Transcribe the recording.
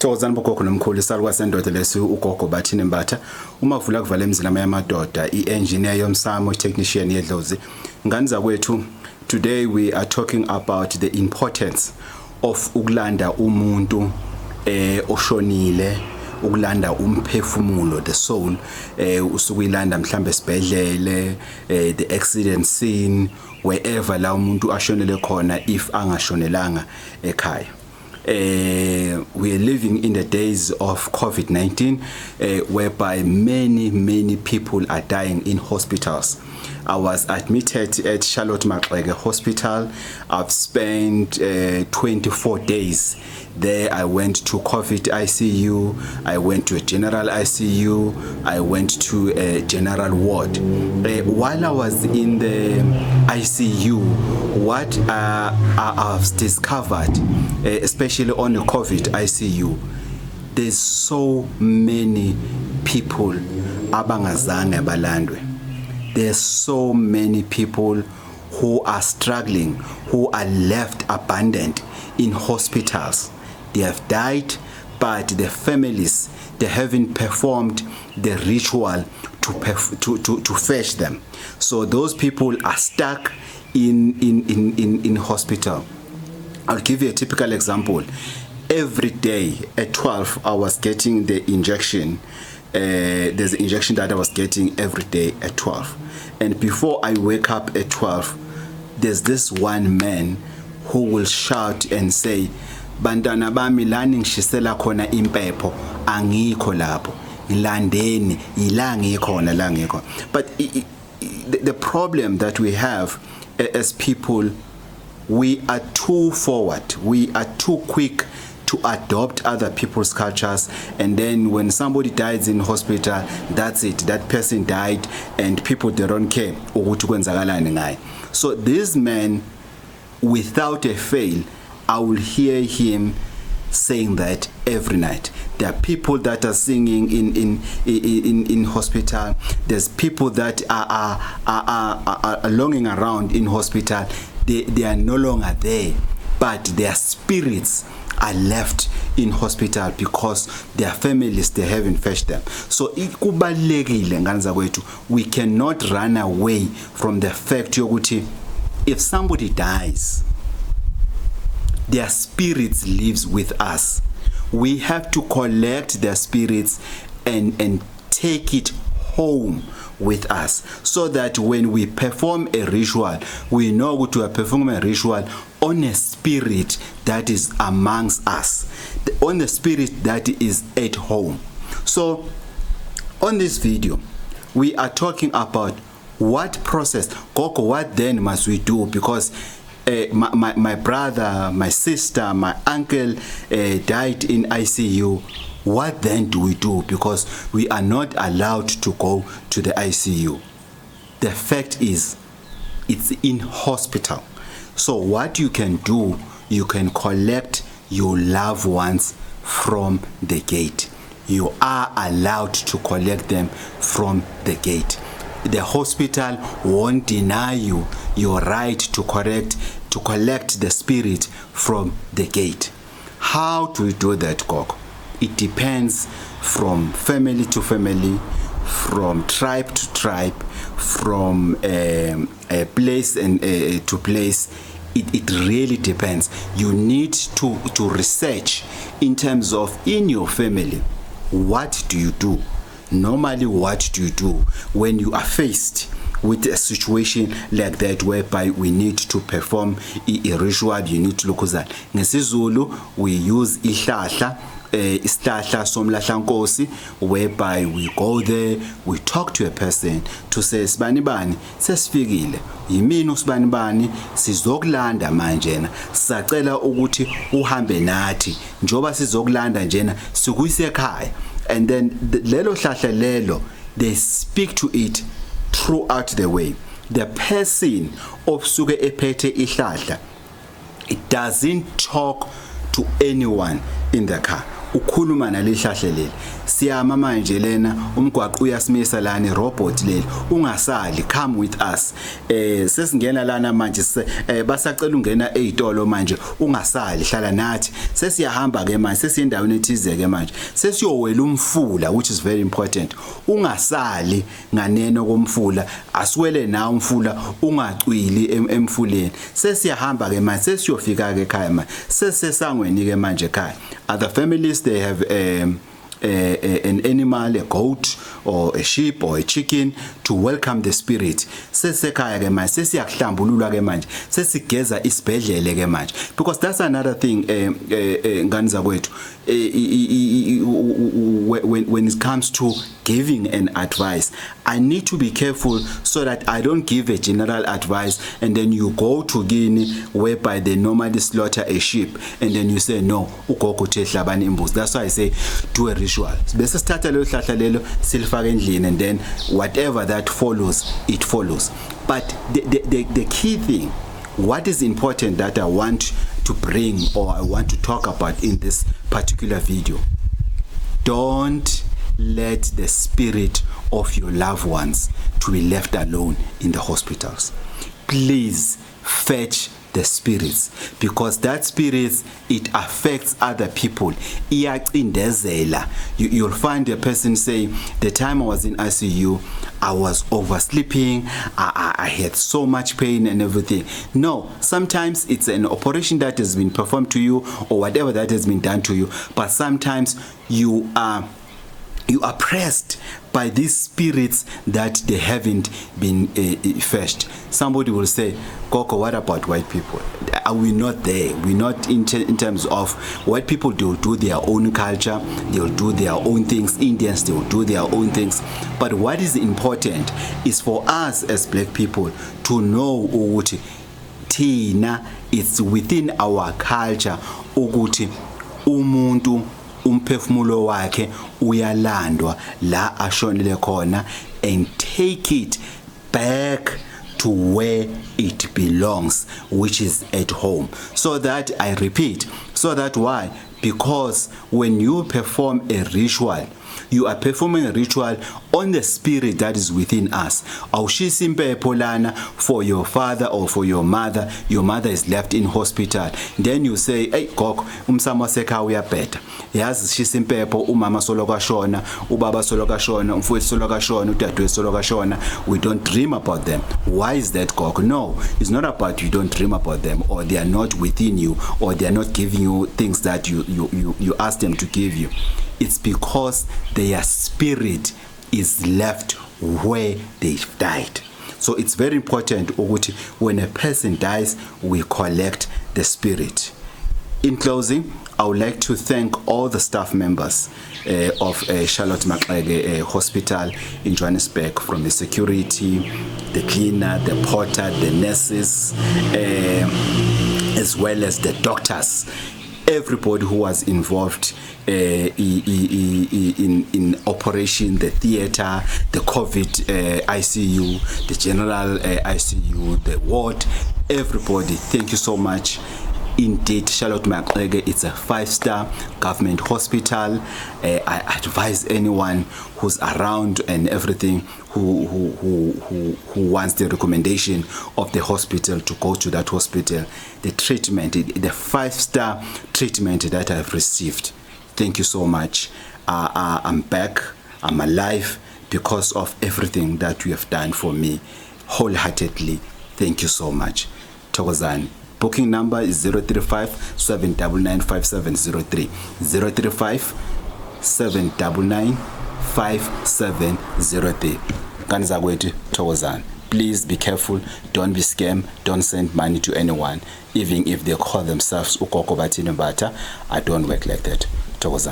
Thokozani bogogo nomkhulu salwa sendoda lesi uGogo Bathini Mbatha uma kuvula kuvala emzilama yamadoda i-engineer yomsamo technician yedlozi ngani zakwethu. Today we are talking about the importance of ukulanda umuntu oshonile, ukulanda umphefumulo, the soul, usukuyilanda mhlambe esibhedlele, the accident scene, wherever la umuntu ashonele khona if angashonelanga ekhaya. We are living in the days of COVID-19 whereby many people are dying in hospitals. I was admitted at Charlotte Maxeke Hospital. I've spent 24 days there. I went to COVID ICU, I went to a general ICU, I went to a general ward. While I was in the ICU, what I've discovered, especially on the COVID ICU, there's so many people abangazange balandwe. There's so many people who are struggling, who are left abandoned in hospitals. They have died, but the families, they haven't performed the ritual to fetch them. So those people are stuck in hospital. I'll give you a typical example. Every day at 12, I was getting the injection. There's an injection that I was getting every day at 12. And before I wake up at 12, there's this one man who will shout and say, Bantwana bami lani ngishisela khona impepho angikho lapho ngilandeni ila ngikhona la ngikho. But the problem that we have as people, we are too forward, we are too quick to adopt other people's cultures, and then when somebody dies in hospital, that's it, that person died and people, they don't care ukuthi kwenzakalani ngaye. So this man, without a fail, I will hear him saying that every night. There are people that are singing in hospital. There's people that are longing around in hospital. They are no longer there, but their spirits are left in hospital because their families, they haven't fetched them. So kubalulekile ngani zakwethu, we cannot run away from the fact yokuthi if somebody dies, their spirits lives with us. We have to collect their spirits and take it home with us, so that when we perform a ritual, we know to perform a ritual on a spirit that is amongst us, on the spirit that is at home. So on this video, we are talking about what process, Gogo, what then must we do? Because my brother, my sister, my uncle died in ICU. What then do we do? Because we are not allowed to go to the ICU. The fact is, it's in hospital. So what you can do, you can collect your loved ones from the gate. You are allowed to collect them from the gate. The hospital won't deny you your right to collect the spirit from the gate. How do we do that, Gogo? It depends from family to family, from tribe to tribe, from a place to place. It really depends. You need to research in terms of in your family, what do you do? Normally, what do you do when you are faced with a situation like that whereby we need to perform a ritual? You need to look at that. NgesiZulu, we use ihlahla, isihlahla somlahlankosi, whereby we go there, we talk to a person to say sibani bani sesifikile, yimini usibani bani sizokulanda manje na sacela ukuthi uhambe nathi njoba sizokulanda njena sikuyise ekhaya. And then lelo hlahla lelo, they speak to it throughout the way. The person osuke ephethe ihlahla, it doesn't talk to anyone in the car. ukhuluma nalihlahle leli siyama manje lena umgwaqo uyasimisa lana irobot leli ungasali come with us sesingena lana manje basacela ungena ezitolo manje ungasali hlala nathi sesiyahamba ke manje sesiyendaweni ethize ke manje sesiyowela umfula which is very important ungasali nganeno komfula asiwele na umfula ungacwili emfuleni sesiyahamba ke manje sesiyofika ke ekhaya manje sesesangweni ke manje ekhaya other families they have an animal, a goat or a sheep or a chicken to welcome the spirit. Sesekhaya ke manje sesiyakuhlambulula ke manje sesigeza isibhedlele ke manje because that's another thing ngani zakwethu when it comes to giving an advice I need to be careful so that I don't give a general advice and then you go to Guinea whereby they normally slaughter a sheep and then you say no ugogo uthe hlabani imbuzi. That's why I say do a ritual bese sithatha lo hlahla lelo silifaka endlini and then whatever that follows it follows. But the key thing what is important that I want to bring or I want to talk about in this particular video, don't let the spirit of your loved ones to be left alone in the hospitals. Please fetch the spirits because that spirits it affects other people. You'll find a person saying the time I was in ICU I was oversleeping, I had so much pain and everything. No, sometimes it's an operation that has been performed to you or whatever that has been done to you, but sometimes you are pressed by these spirits that they haven't been fetched. Somebody will say, Gogo, what about white people? Are we not there? We're not in terms of white people, they'll do their own culture, they'll do their own things. Indians, they'll do their own things. But what is important is for us as black people to know ukuthi thina it's within our culture ukuthi umuntu umphefumulo wakhe uyalandwa la ashonile khona and take it back to where it belongs, which is at home. So that I repeat, so that why? Because when you perform a ritual, you are performing a ritual on the spirit that is within us. Awushisa impepho lana for your father or for your mother is left in hospital. Then you say, hey gogo, umsamo wasekhaya uyabheda. Yazi shisa impepho umama soloka shona, ubaba soloka shona, umfowethu soloka shona, udadewethu soloka shona. We don't dream about them. Why is that, gogo? No, it's not about you don't dream about them or they are not within you or they are not giving you things that you ask them to give you. It's because their spirit is left where they died. So it's very important ukuthi when a person dies, we collect the spirit. In closing, I would like to thank all the staff members of Charlotte Maxeke Hospital in Johannesburg, from the security, the cleaner, the porter, the nurses, as well as the doctors. Everybody who was involved in operation, the theater, the COVID ICU, the general ICU, the ward, everybody, thank you so much. Indeed, Charlotte Maxeke, it's a 5-star government hospital. I advise anyone who's around and everything who wants the recommendation of the hospital to go to that hospital. The treatment, the 5-star treatment that I've received. Thank you so much. I'm back. I'm alive because of everything that you have done for me. Wholeheartedly, thank you so much. Thokozani. Booking number is 035-799-5703. 035-799-5703. Kanizagweti Thokozani. Please be careful. Don't be scammed. Don't send money to anyone, even if they call themselves Gogo Bathini Mbatha. I don't work like that. Thokozani.